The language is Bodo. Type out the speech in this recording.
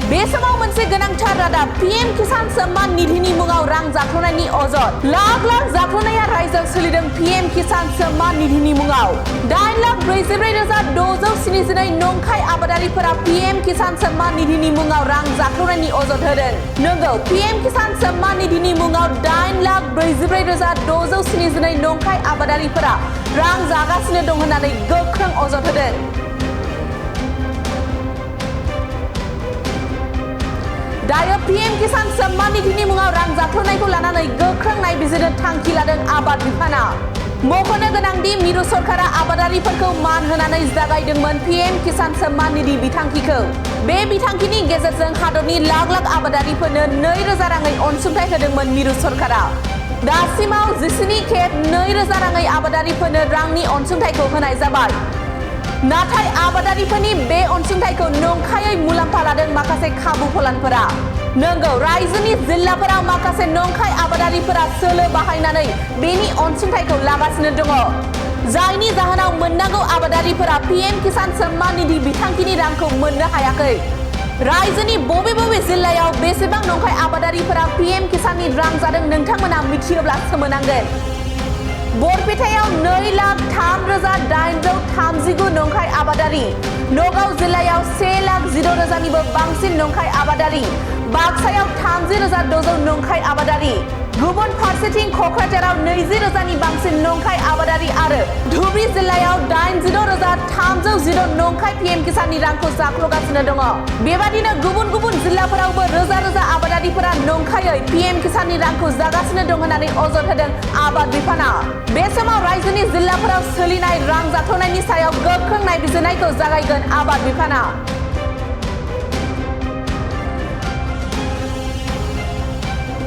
बे समाव मोनसे गोनांथार रादाब पीएम किसान सम्मान निधिनि मुङाव रां जाख्ल'नायनि अजद लाख लाख जाख्ल'नाया रायजोआव सोलिदों पीएम किसान सम्मान निधिनि मुङाव 8,44,672 नंखाय आबादारिफोरा पीएम किसान सम्मान निधिनि मुङाव रां जाख्ल'नायनि अजद होदों। नंगौ पीएम किसान सम्मान निधिनि मुङाव 8,44,672 नंखाय आबादारिफोरा रां जागासिनो दं होननानै गोख्रों अजद होदों। दायो पीएम किसान सम्मान निधिनि मुङाव रां जाख्ल'नायखौ लानानै गोख्रों नायबिजिरनो थांखि लादों आबाद बिफाना। मख'नो गोनांदि मिरु सरकारा आबादारिफोरखौ मान होनानै जागायदोंमोन पीएम किसान सम्मान निधि बिथांखिखौ। बे बिथांखिनि गेजेरजों हादरनि लाख लाख आबादारिफोरनो 2,000 राङै अनसुंथाइ होदोंमोन मिरु सरकारा। दासिमाव 17 खेब 2,000 राङै आबादारिफोरनो रांनि अनसुंथाइखौ होनाय जाबाय। नाथाय आबादारिफोरनि बे अनसुंथाइखौ नंखायै मुलाम्फा लादों माखासे खाबु फलानफोरा। नंगौ रायजोनि जिल्लाफोराव माखासे नंखाय आबादारिफोरा सोलो बाहायनानै बेनि अनसुंथाइखौ लागासिनो दङ। जायनि जाहोनाव मोननांगौ आबादारिफोरा पीएम किसान सम्मान निधि बिथांखिनि रांखौ मोननो हायाखै। रायजोनि बबे बबे जिल्लायाव बेसेबां नंखाय आबादारिफोरा पीएम किसाननि रां जादों नोंथांमोना मिथियोब्ला सोमोनांगोन। बरपेटायाव 2,03,839 नंखाय आबादारि, नगाव जिल्लायाव 1,10,000निबो बांसिन नंखाय आबादारि, बाक्सायाव 30,600 नंखाय आबादारि, गुबुन फारसेथिं क'क्राझाराव 20,000नि बांसिन नंखाय आबादारि आरो धुबरी जिल्लायाव 86,310 नंखाय पीएम किसाननि रांखौ जाख्ल'गासिनो दङ। बेबादिनो गुबुन गुबुन जिल्लाफोरावबो रोजा रोजा आबादारिफोरा नंखायै पीएम किसाननि रांखौ जागासिनो दं होननानै अजद होदों आबाद बिफाना। बे समाव रायजोनि जिल्लाफोराव सोलिनाय रां जाख्ल'नायनि सायाव गोख्रों नायबिजिरनायखौ जागायगोन आबाद बिफाना।